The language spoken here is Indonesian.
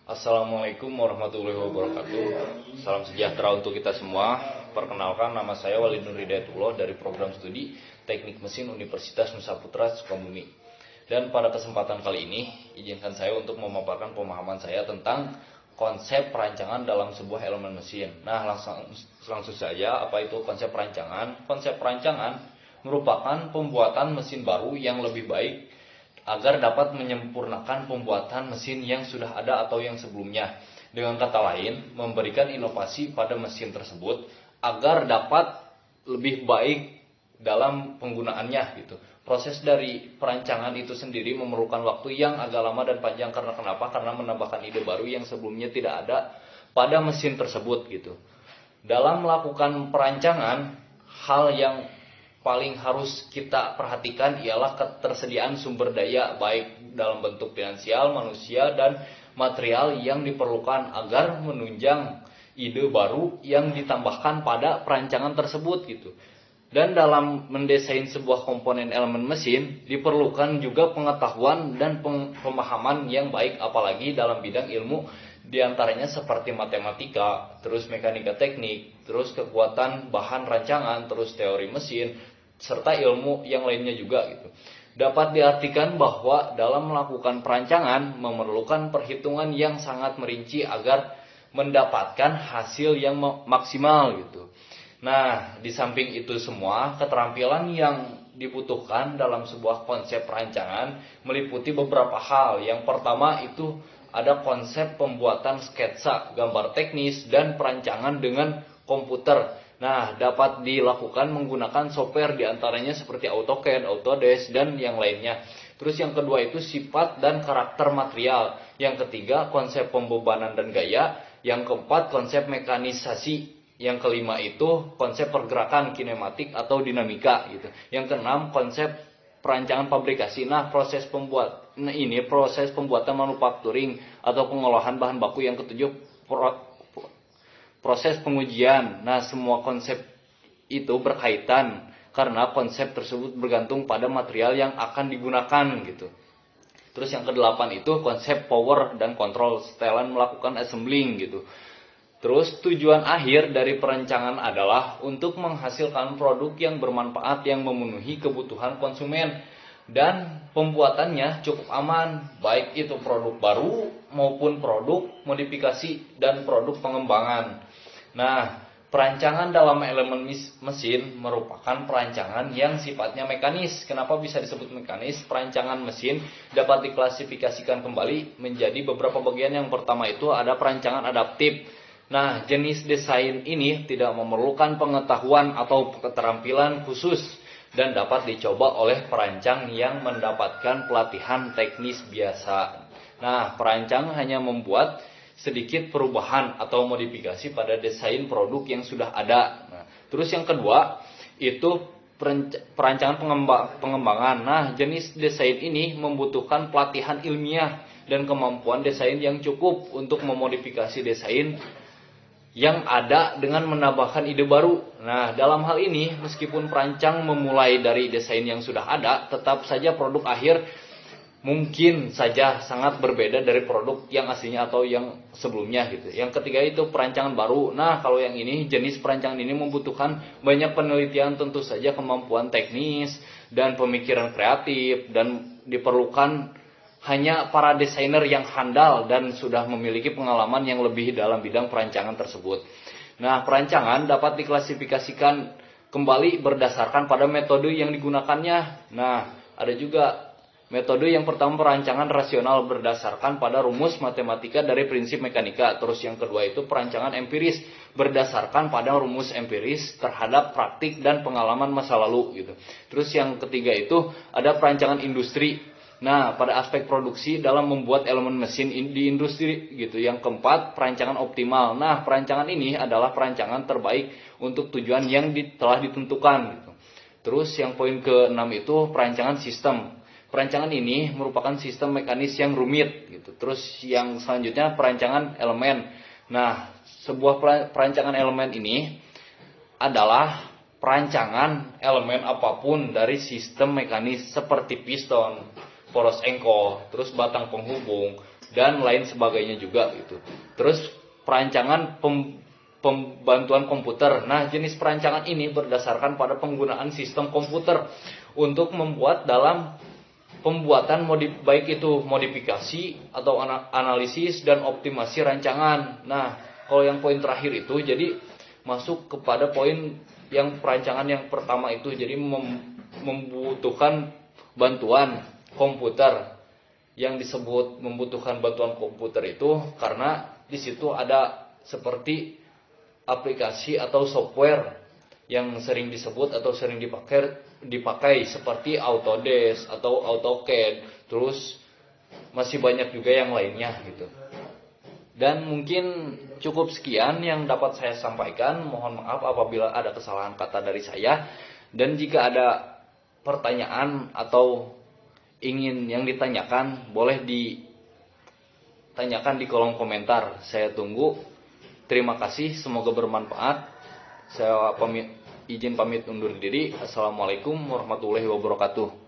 Assalamualaikum warahmatullahi wabarakatuh. Salam sejahtera untuk kita semua. Perkenalkan, nama saya Walid Nur Hidayatullah dari program studi Teknik Mesin Universitas Nusa Putra Sukabumi. Dan pada kesempatan kali ini, izinkan saya untuk memaparkan pemahaman saya tentang konsep perancangan dalam sebuah elemen mesin. Nah, langsung saja, apa itu konsep perancangan? Konsep perancangan merupakan pembuatan mesin baru yang lebih baik agar dapat menyempurnakan pembuatan mesin yang sudah ada atau yang sebelumnya. Dengan kata lain, memberikan inovasi pada mesin tersebut agar dapat lebih baik dalam penggunaannya gitu. Proses dari perancangan itu sendiri memerlukan waktu yang agak lama dan panjang. Karena kenapa? Karena menambahkan ide baru yang sebelumnya tidak ada pada mesin tersebut gitu. Dalam melakukan perancangan, hal yang paling harus kita perhatikan ialah ketersediaan sumber daya baik dalam bentuk finansial, manusia, dan material yang diperlukan agar menunjang ide baru yang ditambahkan pada perancangan tersebut gitu. Dan dalam mendesain sebuah komponen elemen mesin diperlukan juga pengetahuan dan pemahaman yang baik, apalagi dalam bidang ilmu diantaranya seperti matematika, terus mekanika teknik, terus kekuatan bahan rancangan, terus teori mesin, serta ilmu yang lainnya juga gitu. Dapat diartikan bahwa dalam melakukan perancangan memerlukan perhitungan yang sangat merinci agar mendapatkan hasil yang maksimal gitu. Nah, di samping itu semua, keterampilan yang dibutuhkan dalam sebuah konsep perancangan meliputi beberapa hal. Yang pertama itu ada konsep pembuatan sketsa, gambar teknis, dan perancangan dengan komputer. Nah, dapat dilakukan menggunakan software diantaranya seperti AutoCAD, Autodesk, dan yang lainnya. Terus yang kedua itu sifat dan karakter material. Yang ketiga konsep pembebanan dan gaya. Yang keempat konsep mekanisasi. Yang kelima itu konsep pergerakan kinematik atau dinamika gitu. Yang keenam konsep perancangan fabrikasi. Nah, proses pembuatan manufacturing atau pengolahan bahan baku. Yang ketujuh proses pengujian. Nah, semua konsep itu berkaitan karena konsep tersebut bergantung pada material yang akan digunakan gitu. Terus yang kedelapan itu konsep power dan control, setelan melakukan assembling gitu. Terus tujuan akhir dari perancangan adalah untuk menghasilkan produk yang bermanfaat yang memenuhi kebutuhan konsumen. Dan pembuatannya cukup aman, baik itu produk baru maupun produk modifikasi dan produk pengembangan. Nah, perancangan dalam elemen mesin merupakan perancangan yang sifatnya mekanis. Kenapa bisa disebut mekanis? Perancangan mesin dapat diklasifikasikan kembali menjadi beberapa bagian. Yang pertama itu ada perancangan adaptif. Nah, jenis desain ini tidak memerlukan pengetahuan atau keterampilan khusus dan dapat dicoba oleh perancang yang mendapatkan pelatihan teknis biasa. Nah, perancang hanya membuat sedikit perubahan atau modifikasi pada desain produk yang sudah ada. Nah, terus yang kedua itu perancangan pengembangan. Nah, jenis desain ini membutuhkan pelatihan ilmiah dan kemampuan desain yang cukup untuk memodifikasi desain yang ada dengan menambahkan ide baru. Nah, dalam hal ini meskipun perancang memulai dari desain yang sudah ada, tetap saja produk akhir mungkin saja sangat berbeda dari produk yang aslinya atau yang sebelumnya gitu. Yang ketiga itu perancangan baru. Nah, kalau yang ini jenis perancangan ini membutuhkan banyak penelitian, tentu saja kemampuan teknis dan pemikiran kreatif, dan diperlukan hanya para desainer yang handal dan sudah memiliki pengalaman yang lebih dalam bidang perancangan tersebut. Nah, perancangan dapat diklasifikasikan kembali berdasarkan pada metode yang digunakannya. Nah, ada juga metode yang pertama perancangan rasional berdasarkan pada rumus matematika dari prinsip mekanika. Terus yang kedua itu perancangan empiris berdasarkan pada rumus empiris terhadap praktik dan pengalaman masa lalu gitu. Terus yang ketiga itu ada perancangan industri. Nah, pada aspek produksi dalam membuat elemen mesin di industri gitu. Yang keempat, perancangan optimal. Nah, perancangan ini adalah perancangan terbaik untuk tujuan yang telah ditentukan gitu. Terus yang poin ke-6 itu perancangan sistem. Perancangan ini merupakan sistem mekanis yang rumit gitu. Terus yang selanjutnya perancangan elemen. Nah, sebuah perancangan elemen ini adalah perancangan elemen apapun dari sistem mekanis seperti piston, poros engkol, terus batang penghubung, dan lain sebagainya juga gitu. Terus perancangan pembantuan komputer. Nah, jenis perancangan ini berdasarkan pada penggunaan sistem komputer untuk membuat dalam pembuatan baik itu modifikasi atau analisis dan optimasi rancangan. Nah, kalau yang poin terakhir itu jadi masuk kepada poin yang perancangan yang pertama itu, jadi membutuhkan bantuan komputer. Yang disebut membutuhkan bantuan komputer itu karena di situ ada seperti aplikasi atau software yang sering disebut atau sering dipakai seperti Autodesk atau AutoCAD, terus masih banyak juga yang lainnya gitu. Dan mungkin cukup sekian yang dapat saya sampaikan. Mohon maaf apabila ada kesalahan kata dari saya, dan jika ada pertanyaan atau ingin yang ditanyakan boleh ditanyakan di kolom komentar. Saya tunggu. Terima kasih, semoga bermanfaat. Saya izin pamit undur diri. Assalamualaikum warahmatullahi wabarakatuh.